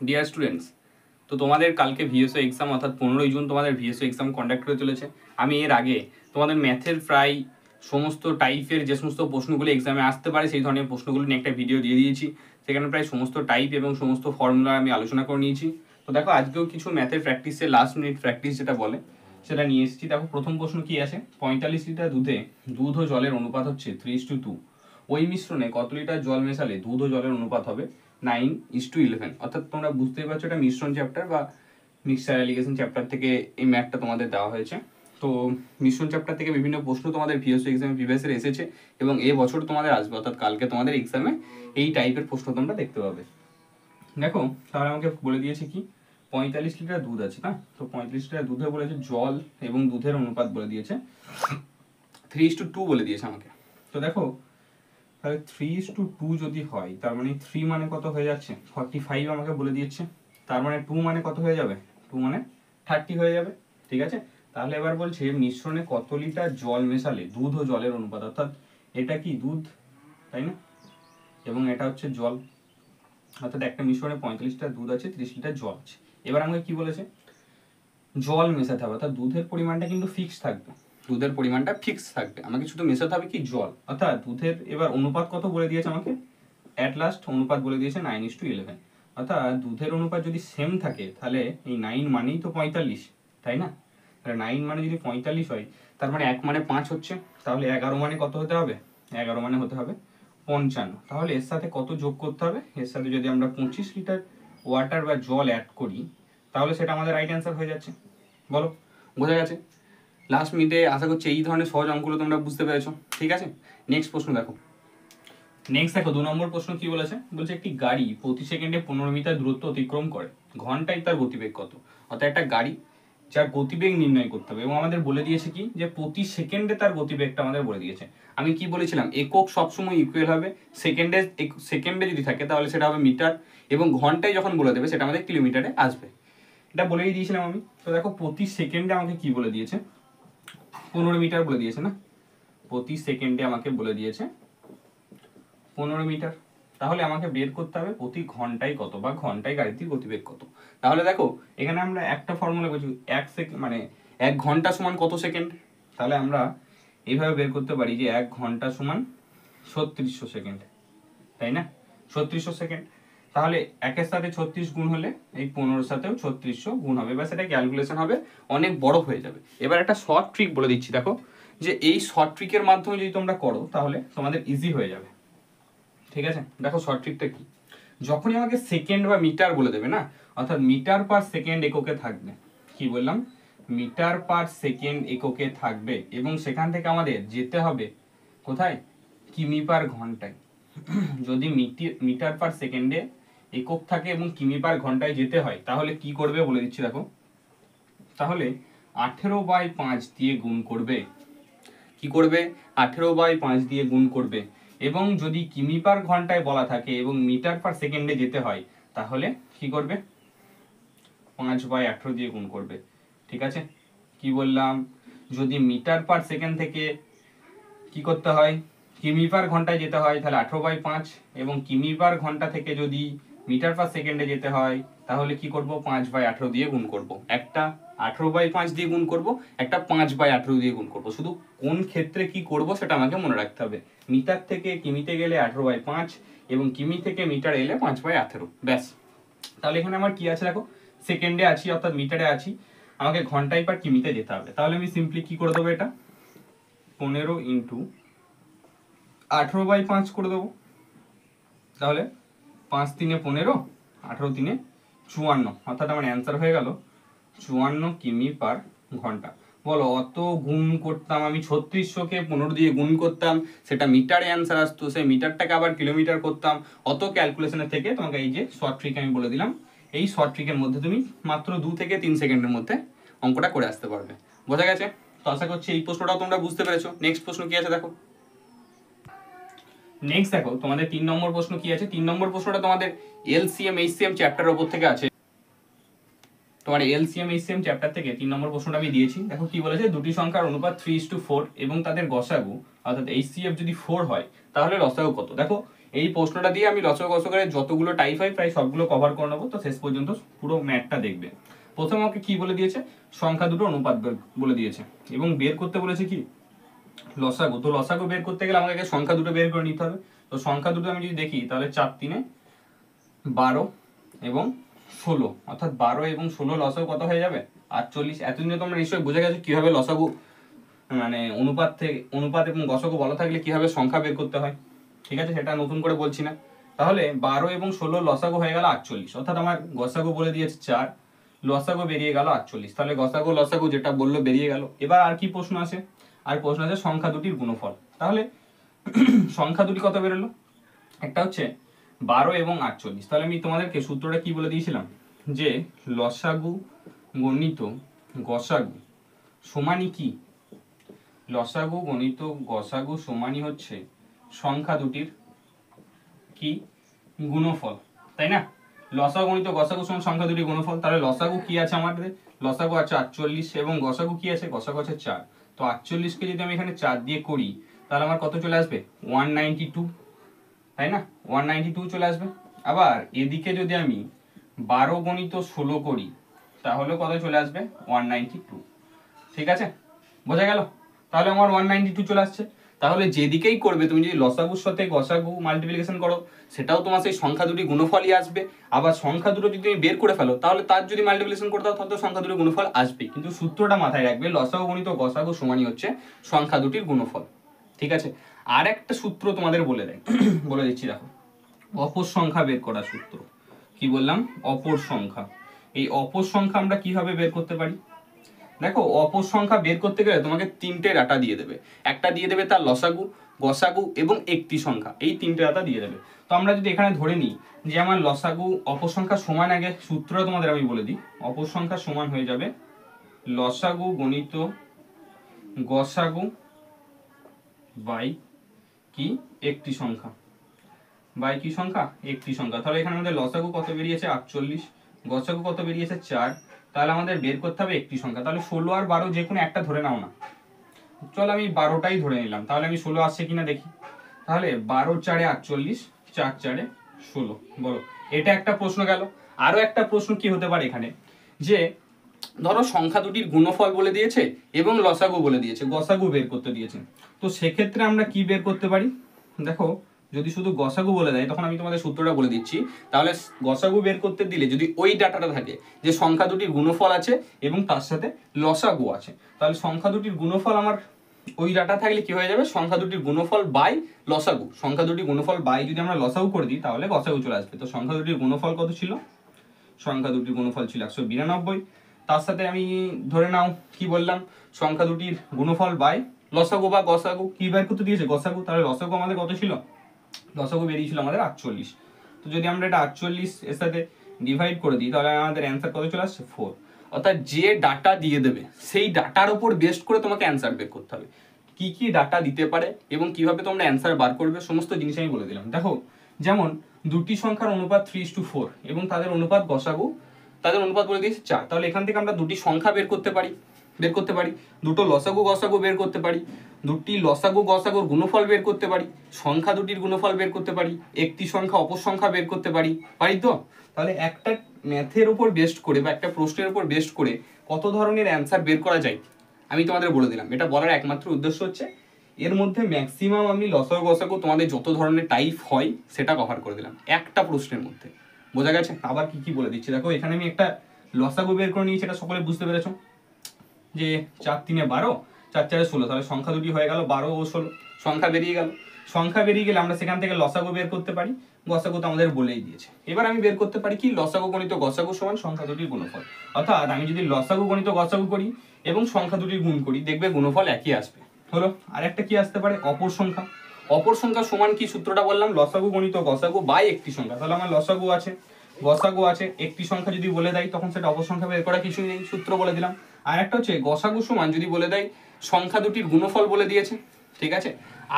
Dear students, তো তোমাদের কালকে ভিএসও এক্সাম অর্থাৎ 15ই জুন তোমাদের ভিএসও এক্সাম কন্ডাক্ট হতে চলেছে। আমি এর আগে তোমাদের ম্যাথের প্রায় সমস্ত টাইপের যে সমস্ত প্রশ্নগুলো এক্সামে আসতে পারে সেই ধরনের প্রশ্নগুলো নিয়ে একটা ভিডিও দিয়ে দিয়েছি। সেখানে প্রায় সমস্ত টাইপ এবং সমস্ত ফর্মুলা আমি আলোচনা করে নিয়েছি। তো দেখো আজকেও কিছু ম্যাথের প্র্যাকটিসের লাস্ট মিনিট প্র্যাকটিস যেটা বলে সেটা নিয়ে এসেছি। দেখো প্রথম প্রশ্ন কি আছে, 45 লিটার দুধে দুধ ও জলের অনুপাত হচ্ছে 3:2। ওই মিশ্রণে কত লিটার জল মেশালে দুধ ও জলের অনুপাত হবে 9:11। অর্থাৎ তোমরা বুঝতেই পারছো এটা মিশ্রণ চ্যাপ্টার বা মিক্সচার অ্যালিগেশন চ্যাপ্টার থেকে এই ম্যাথটা তোমাদের দেওয়া হয়েছে। তো মিশ্রণ চ্যাপ্টার থেকে বিভিন্ন প্রশ্ন তোমাদের ভিএসও এক্সামে প্রিভিয়াসের এসেছে এবং এ বছর তোমাদের আসবে, অর্থাৎ কালকে তোমাদের এক্সামে এই টাইপের প্রশ্ন তোমরা দেখতে পাবে। দেখো তাহলে আমাকে বলে দিয়েছে কি 45 লিটার দুধ আছে, না? তো 45 লিটার দুধে বলেছে জল এবং দুধের অনুপাত বলে দিয়েছে 3:2 বলে দিয়েছে আমাকে। তো দেখো তাহলে 3:2 যদি হয় তার মানে 3 মানে কত হয়ে যাচ্ছে 45 আমাকে বলে দিয়েছে, তার মানে 2 মানে কত হয়ে যাবে 2 মানে 30 হয়ে যাবে। ঠিক আছে, তাহলে এবার বলছে মিশ্রণে কত লিটার জল মেশালে দুধ ও জলের অনুপাত, অর্থাৎ এটা কি দুধ তাই না, এবং এটা হচ্ছে জল, অর্থাৎ একটা মিশ্রণে 45 লিটার দুধ আছে 30 লিটার জল আছে। এবার আমাকে কি বলেছে জল মেশাতে হবে, অর্থাৎ দুধের পরিমাণটা কিন্তু ফিক্স থাকবে, দুধের পরিমাণটা ফিক্স থাকবে, আমাকে শুধু মেশাতে হবে কি জল। অর্থাৎ দুধের এবার অনুপাত কত বলে দিয়েছে আমাকে, অ্যাট লাস্ট অনুপাত বলে দিয়েছে 9:11। অর্থাৎ দুধের অনুপাত যদি সেম থাকে তাহলে এই 9 মানেই তো 45, তাই না? তাহলে 9 মানে যদি 45 হয় তার মানে 1 মানে 5 হচ্ছে, তাহলে 11 মানে কত হতে হবে 11 মানে হতে হবে 55। তাহলে এর সাথে কত যোগ করতে হবে, এর সাথে যদি আমরা 25 লিটার ওয়াটার বা জল অ্যাড করি তাহলে সেটা আমাদের রাইট অ্যান্সার হয়ে যাচ্ছে। বলো বোঝা গেছে? লাস্ট মিনিটে আশা করছি এই ধরনের সহজ অঙ্কগুলো তোমরা বুঝতে পেরেছো। ঠিক আছে, নেক্সট প্রশ্ন দেখো। নেক্সট দেখো 2 নম্বর প্রশ্ন কি বলেছে, বলছে একটি গাড়ি প্রতি সেকেন্ডে 15 মিটার দূরত্ব অতিক্রম করে, ঘন্টায় তার গতিবেগ কত। অর্থাৎ একটা গাড়ি যার গতিবেগ নির্ণয় করতে হবে এবং আমাদের বলে দিয়েছে কি যে প্রতি সেকেন্ডে তার গতিবেগটা আমাদের বলে দিয়েছে। আমি কি বলেছিলাম একক সবসময় ইকুয়াল হবে, সেকেন্ডে যদি থাকে তাহলে সেটা হবে মিটার, এবং ঘন্টায় যখন বলে দেবে সেটা আমাদের কিলোমিটারে আসবে, এটা বলেই দিয়েছিলাম আমি। তো দেখো প্রতি সেকেন্ডে আমাকে কি বলে দিয়েছে 15 মিটার বলে দিয়েছে, না? প্রতি সেকেন্ডে আমাকে বলে দিয়েছে 15 মিটার, তাহলে আমাকে বের করতে হবে প্রতি ঘন্টায় কত বা ঘন্টায় গাড়িটির গতিবেগ কত। তাহলে দেখো এখানে আমরা একটা ফর্মুলা বলছি 1 সেকেন্ড মানে 1 ঘন্টা সমান কত সেকেন্ড, তাহলে আমরা এইভাবে বের করতে পারি যে 1 ঘন্টা সমান 3600 সেকেন্ড, তাই না? 3600 সেকেন্ড, তাহলে 1-এর সাথে 36 গুণ হলে এই 15-এর সাথেও 3600 গুণ হবে, বা সেটা ক্যালকুলেশন হবে অনেক বড় হয়ে যাবে। এবার একটা শর্ট ট্রিক বলে দিচ্ছি, দেখো যে এই শর্ট ট্রিকের মাধ্যমে যদি তোমরা করো তাহলে তোমাদের ইজি হয়ে যাবে। ঠিক আছে, দেখো শর্ট ট্রিকটা কি, যখনই আমাকে সেকেন্ড বা মিটার বলে দেবে না, অর্থাৎ মিটার পার সেকেন্ড এককে থাকবে, কি বললাম মিটার পার সেকেন্ড এককে থাকবে, এবং সেখান থেকে আমাদের যেতে হবে কোথায় কিমি পার ঘন্টায়। যদি মিটার পার সেকেন্ডে একক থাকে এবং কিমি পার ঘন্টায় যেতে হয় তাহলে কি করবে বলে দিচ্ছি দেখো, তাহলে 18/5 দিয়ে গুণ করবে, কি করবে 18/5 দিয়ে গুণ করবে, এবং যদি কিমি পার ঘন্টায় বলা থাকে এবং মিটার পার সেকেন্ডে যেতে হয় তাহলে কি করবে 5/18 দিয়ে গুণ করবে। ঠিক আছে, কি বললাম যদি মিটার পার সেকেন্ড থেকে কি করতে হয় কিমি পার ঘন্টায় যেতে হয় তাহলে 18/5, এবং কিমি পার ঘন্টা থেকে যদি মিটার পার সেকেন্ডে যেতে হয় তাহলে কি করব 5/18 দিয়ে গুণ করব, একটা 18/5 দিয়ে গুণ করব, একটা 5/18 দিয়ে গুণ করব। শুধু কোন ক্ষেত্রে কি করব সেটা আমাকে মনে রাখতে হবে, মিটার থেকে কিমিতে গেলে 18/5 এবং কিমি থেকে মিটার এলে 5/18, ব্যাস। তাহলে এখানে আমার কি আছে দেখো, সেকেন্ডে আছি অর্থাৎ মিটারে আছি, আমাকে ঘন্টায় পার কিমিতে যেতে হবে, তাহলে আমি সিম্পলি কি করে দেবো এটা 15 ইন্টু 18/5 করে দেবো, তাহলে 5 3 15, 18 3 54, অর্থাৎ আমার অ্যান্সার হয়ে গেল 54 কিমি পার ঘন্টা। বলো অত গুণ করতাম আমি 3600-কে 15 দিয়ে গুণ করতাম, সেটা মিটারে অ্যান্সার আসতো, সেই মিটারটাকে আবার কিলোমিটার করতাম, অত ক্যালকুলেশনের থেকে তোমাকে এই যে শর্ট ট্রিক আমি বলে দিলাম, এই শর্ট ট্রিকের মধ্যে তুমি মাত্র 2 থেকে 3 সেকেন্ডের মধ্যে অঙ্কটা করে আসতে পারবে। বোঝা গেছে? তো আশা করছি এই প্রশ্নটাও তোমরা বুঝতে পেরেছো। নেক্সট প্রশ্ন কি আছে দেখো। নেক্সট দেখো তোমাদের 3 নম্বর প্রশ্ন কি আছে, 3 নম্বর প্রশ্নটা তোমাদের এলসিএম এইচসিএম চ্যাপ্টারের উপর থেকে আছে, তোমার এলসিএম এইচসিএম চ্যাপ্টার থেকে 3 নম্বর প্রশ্নটা আমি দিয়েছি। দেখো কি বলেছে, দুটি সংখ্যার অনুপাত 3:4 এবং তাদের গসাগু অর্থাৎ এইচসিএফ যদি 4 হয় তাহলে লসাগু কত। দেখো এই প্রশ্নটা দিয়ে আমি লসাগু গসাগুর যতগুলো টাইপ হয় প্রায় সবগুলো কভার করে নেবো, তো শেষ পর্যন্ত পুরো ম্যাথটা দেখবে। প্রথমে আমাকে কি বলে দিয়েছে, সংখ্যা দুটো অনুপাত বলে দিয়েছে এবং বের করতে বলেছে কি লসাগু। তো লসাগু বের করতে গেলে আমাকে সংখ্যা দুটো বের করে নিতে হবে। তো সংখ্যা দুটো আমি যদি দেখি তাহলে 4 3 12 এবং 16, অর্থাৎ 12 এবং 16 লসাগু কত হয়ে যাবে 48। এতদিনে তোমরা নিশ্চয়ই বুঝে গেছো কিভাবে লসাগু মানে অনুপাত এবং গসাগু বলা থাকলে কিভাবে সংখ্যা বের করতে হয়, ঠিক আছে, সেটা নতুন করে বলছি না। তাহলে 12 এবং 16 লসাগু হয়ে গেল 48, অর্থাৎ আমার গসাগু বলে দিয়েছে 4, লসাগু বেরিয়ে গেল 48। তাহলে গসাগু লসাগু যেটা বললো বেরিয়ে গেল। এবার আর কি প্রশ্ন আছে, আর প্রশ্ন আছে সংখ্যা দুটির গুণফল। তাহলে সংখ্যা দুটি কত বেরোলো, একটা হচ্ছে 12 এবং 48। তাহলে আমি তোমাদেরকে সূত্রটা কি বলে দিয়েছিলাম, যে লসাগু গণিত গসাগু সমানই কি, লসাগু গণিত গসাগু সমানই হচ্ছে সংখ্যা দুটির কি গুণফল, তাই না? লসাগু গণিত গসাগু সমান সংখ্যা দুটির গুণফল। তাহলে লসাগু কি আছে আমাদের, লসাগু আছে 48 এবং গসাগু কি আছে, গসাগু আছে 4। তো 48 কে যদি আমি এখানে 4 দিয়ে করি তাহলে আমার কত চলে আসবে 192, তাই না? 192 চলে আসবে। আবার এদিকে যদি আমি 12 গণিত 16 করি তাহলে কত চলে আসবে 192, ঠিক আছে, বোঝা গেল? তাহলে আমার 192 চলে আসছে। তাহলে যেদিকেই করবে তুমি যদি লসাগুর সাথে গসাগু মাল্টিপ্লিকেশন করো সেটাও তোমার সেই সংখ্যা দুটি গুণফলই আসবে। আবার সংখ্যা দুটো যদি তুমি বের করে ফেলো তাহলে তার যদি মাল্টিপ্লিকেশন করতে হয় তাহলে তো সংখ্যা দুটির গুণফল আসবে। কিন্তু সূত্রটা মাথায় রাখবে, লসাগু গণিত গসাগু সমানই হচ্ছে সংখ্যা দুটির গুণফল, ঠিক আছে। আর একটা সূত্র তোমাদের বলে দেয়, বলে দিচ্ছি, দেখো, অপর সংখ্যা বের করার সূত্র। কি বললাম, অপর সংখ্যা। এই অপর সংখ্যা আমরা কিভাবে বের করতে পারি, দেখো, অপর সংখ্যা বের করতে গেলে তোমাকে 3টে ডাটা দিয়ে দেবে। একটা দিয়ে দেবে তার লসাগু, গসাগু এবং একটি সংখ্যা, এই 3টে ডাটা দিয়ে দেবে। তো আমরা যদি এখানে ধরে নিই যে আমার লসাগু অপর সংখ্যা সমান, আগে সূত্রটা তোমাদের আমি বলে দিই, অপর সংখ্যা সমান হয়ে যাবে লসাগু গণিত গসাগু বাই কি একটি সংখ্যা, বাই কি সংখ্যা, একটি সংখ্যা। তাহলে এখানে আমাদের লসাগু কত বেরিয়েছে 48, গসাগু কত বেরিয়েছে 4। তাহলে আমাদের বের করতে হবে একটি সংখ্যা। তাহলে 16 আর 12 যে কোনো একটা ধরে নাও না, চল আমি 12টাই ধরে নিলাম। তাহলে আমি 16 আসছে কিনা দেখি। তাহলে 12 4 48, 4 4 16, বলো, এটা একটা প্রশ্ন গেল। আরো একটা প্রশ্ন কি হতে পারে এখানে, যে ধরো সংখ্যা দুটির গুণফল বলে দিয়েছে এবং লসাগু বলে দিয়েছে, গসাগু বের করতে দিয়েছে। তো সেক্ষেত্রে আমরা কি বের করতে পারি, দেখো, যদি শুধু গসাগু বলে দেয় তখন আমি তোমাদের সূত্রটা বলে দিচ্ছি। তাহলে গসাগু বের করতে দিলে যদি ওই ডাটাটা থাকে যে সংখ্যা দুটির গুণফল আছে এবং তার সাথে লসাগু আছে, তাহলে সংখ্যা দুটির গুণফল আমার ওই ডাটা থাকলে কি হয়ে যাবে, সংখ্যা দুটির গুণফল বাই লসাগু। সংখ্যা দুটির গুণফল বাই যদি আমরা লসাগু করে দিই তাহলে গসাগু চলে আসবে। তো সংখ্যা দুটির গুণফল কত ছিল, সংখ্যা দুটির গুণফল ছিল 192। তার সাথে আমি ধরে নাও কি বললাম, সংখ্যা দুটির গুণফল বাই লসাগু বা গসাগু, কি বের করতে দিয়েছে গসাগু। তাহলে লসাগু আমাদের কত ছিল, লসাগু বেরিয়েছিল আমাদের 48। তো যদি আমরা এটা 48 এর সাথে ডিভাইড করে দিই তাহলে আমাদের অ্যান্সার কত চলে আসছে 4। অর্থাৎ যে ডাটা দিয়ে দেবে সেই ডাটার উপর বেস্ট করে তোমাকে অ্যান্সার বের করতে হবে। কি কি ডাটা দিতে পারে এবং কিভাবে তোমরা অ্যান্সার বার করবে সমস্ত জিনিস আমি বলে দিলাম। দেখো, যেমন দুটি সংখ্যার অনুপাত 3:4 এবং তাদের অনুপাত গসাগু, তাদের অনুপাত বলে দিয়েছে 4। তাহলে এখান থেকে আমরা দুটি সংখ্যা বের করতে পারি, দুটো লসাগু গসাগু বের করতে পারি, দুটি লসাগু গসাগুর গুণফল বের করতে পারি, সংখ্যা দুটির গুণফল বের করতে পারি, একটি সংখ্যা অপর সংখ্যা বের করতে পারি, তো তাহলে একটা ম্যাথের উপর বেস্ট করে বা একটা প্রশ্নের উপর বেস্ট করে কত ধরনের অ্যান্সার বের করা যায় আমি তোমাদের বলে দিলাম। এটা বলার একমাত্র উদ্দেশ্য হচ্ছে এর মধ্যে ম্যাক্সিমাম আমি লসাগু গসাগু তোমাদের যত ধরনের টাইপ হয় সেটা কভার করে দিলাম একটা প্রশ্নের মধ্যে, বোঝা গেছে? আবার কি কি বলে দিচ্ছি, দেখো, এখানে আমি একটা লসাগু বের করে নিয়েছি, এটা সকলে বুঝতে পেরেছো, যে 4 3 12, 4 4 16, তাহলে সংখ্যা দুটি হয়ে গেল 12 ও 16, সংখ্যা বেরিয়ে গেল। সংখ্যা বেরিয়ে গেলে আমরা সেখান থেকে লসাগু বের করতে পারি, গসাগু তো আমাদের বলেই দিয়েছে। এবার আমি বের করতে পারি কি, লসাগু গণিত গসাগু সমান সংখ্যা দুটির গুণফল। অর্থাৎ আমি যদি লসাগু গণিত গসাগু করি এবং সংখ্যা দুটির গুণ করি দেখবে গুণফল একই আসবে। হলো, আর একটা কি আসতে পারে, অপর সংখ্যা। অপর সংখ্যা সমান কি সূত্রটা বললাম, লসাগু গণিত গসাগু বাই একটি সংখ্যা। তাহলে আমার লসাগু আছে, গসাগু আছে, একটি সংখ্যা যদি বলে দেয় তখন সেটা অপর সংখ্যা বের করা কিছুই নেই, সূত্র বলে দিলাম। আর একটা হচ্ছে গসাগু সমান যদি বলে দেয় সংখ্যা দুটির গুণফল বলে দিয়েছে, ঠিক আছে।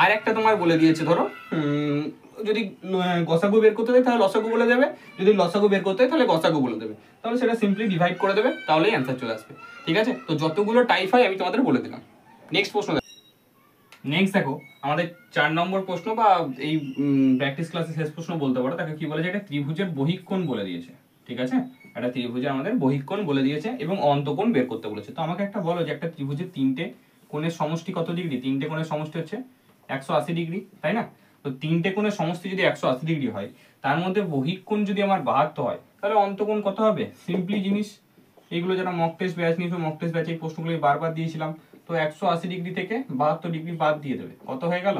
আর একটা তোমার বলে দিয়েছে, ধরো যদি গসাগু বের করতে দেয় তাহলে লসাগু বলে দেবে, যদি লসাগু বের করতে হয় তাহলে গসাগু বলে দেবে, তাহলে সেটা সিম্পলি ডিভাইড করে দেবে, তাহলেই অ্যান্সার চলে আসবে, ঠিক আছে। তো যতগুলো টাইপ হয় আমি তোমাদের বলে দিলাম। নেক্সট প্রশ্ন, নেক্সট দেখো আমাদের 4 নম্বর প্রশ্ন বা এই প্র্যাকটিস ক্লাসের শেষ প্রশ্ন বলতে পারো, তাকে কি বলেছে, এটা ত্রিভুজের বহিঃকোণ বলে দিয়েছে। ঠিক আছে, একটা ত্রিভুজের আমাদের বহিঃকোণ বলে দিয়েছে এবং অন্তকোণ বের করতে বলেছে। তো আমাকে একটা বলো যে একটা ত্রিভুজের 3টে কোণের সমষ্টি কত ডিগ্রি? 3টে কোণের সমষ্টি হচ্ছে 180 ডিগ্রি, তাই না? তো 3টে কোণের সমষ্টি যদি 180 ডিগ্রি হয়, তার মধ্যে বহিঃকোণ যদি আমার 72 হয়, তাহলে অন্তকোণ কত হবে? সিম্পলি জিনিস, এইগুলো যারা মক টেস্ট ব্যাচ নিয়েছো, মক টেস্ট ব্যাচে এই প্রশ্নগুলো বারবার দিয়েছিলাম। তো 180 ডিগ্রি থেকে 72 ডিগ্রি বাদ দিয়ে দেবে, কত হয়ে গেল?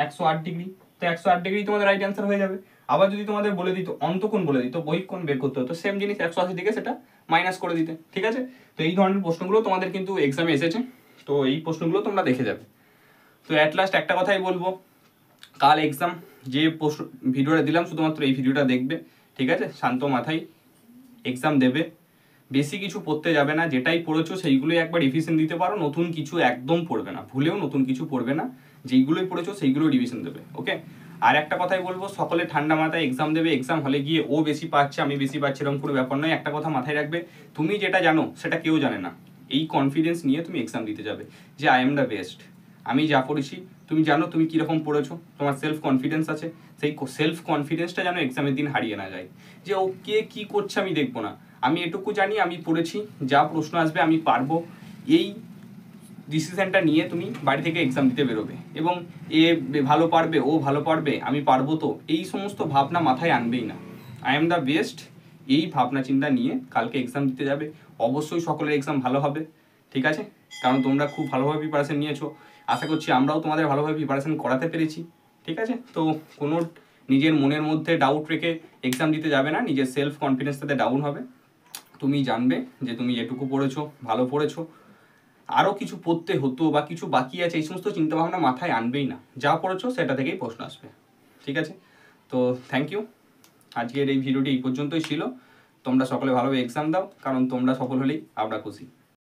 108 ডিগ্রি। তো 108 ডিগ্রি তোমাদের রাইট অ্যান্সার হয়ে যাবে। আবার যদি তোমাদের বলে দিত অন্তকোণ বলে দিত, বহিঃকোণ বের করতে হতো, সেম জিনিস 180 থেকে সেটা মাইনাস করে দিতে। ঠিক আছে, তো এই ধরনের প্রশ্নগুলো তোমাদের কিন্তু এক্সামে এসেছে, তো এই প্রশ্নগুলো তোমরা দেখে যাবে। তো অ্যাট লাস্ট একটা কথাই বলবো, কাল এক্সাম, যে ভিডিওটা দিলাম শুধুমাত্র এই ভিডিওটা দেখবে। ঠিক আছে, শান্ত মাথায় এক্সাম দেবে, বেশি কিছু পড়তে যাবে না, যেটাই পড়েছো সেইগুলোই একবার রিভিশন দিতে পারো, নতুন কিছু একদম পড়বে না, ভুলেও নতুন কিছু পড়বে না, যেইগুলোই পড়েছো সেইগুলোই রিভিশন দেবে। ওকে, আর একটা কথাই বলবো, সকলে ঠান্ডা মাথায় এক্সাম দেবে। এক্সাম হলে গিয়ে ও বেশি পাচ্ছে আমি বেশি পাচ্ছি এরকম কোনো ব্যাপার নয়। একটা কথা মাথায় রাখবে, তুমি যেটা জানো সেটা কেউ জানে না। এই কনফিডেন্স নিয়ে তুমি এক্সাম দিতে যাবে যে আই এম দ্য বেস্ট, আমি যা পড়েছি, তুমি জানো তুমি কীরকম পড়েছো, তোমার সেলফ কনফিডেন্স আছে, সেই সেলফ কনফিডেন্সটা যেন এক্সামের দিন হারিয়ে না যায়, যে ও কে কী করছে আমি দেখবো না, আমি এটুকু জানি আমি পড়েছি, যা প্রশ্ন আসবে আমি পারবো। এই ডিসিশনটা নিয়ে তুমি বাড়ি থেকে এক্সাম দিতে বেরোবে, এবং এ ভালো পারবে, ও ভালো পারবে, আমি পারবো, তো এই সমস্ত ভাবনা মাথায় আনবেই না। আই এম দ্য বেস্ট, এই ভাবনা চিন্তা নিয়ে কালকে এক্সাম দিতে যাবে। অবশ্যই সকলের এক্সাম ভালো হবে। ঠিক আছে, কারণ তোমরা খুব ভালোভাবে প্রিপারেশন নিয়েছো, আশা করছি আমরাও তোমাদের ভালোভাবে প্রিপারেশন করাতে পেরেছি। ঠিক আছে, তো কোনো নিজের মনের মধ্যে ডাউট রেখে এক্সাম দিতে যাবে না, নিজের সেলফ কনফিডেন্স তাতে ডাউন হবে। তুমি জানবে যে তুমি যেটুকু পড়েছো ভালো পড়েছো, আরও কিছু পড়তে হতো বা কিছু বাকি আছে, এই সমস্ত চিন্তাভাবনা মাথায় আনবেই না, যা পড়েছো সেটা থেকেই প্রশ্ন আসবে। ঠিক আছে, তো থ্যাংক ইউ, আজকের এই ভিডিওটি এই পর্যন্তই ছিল। তোমরা সকলে ভালোভাবে এক্সাম দাও, কারণ তোমরা সফল হলেই আমরা খুশি।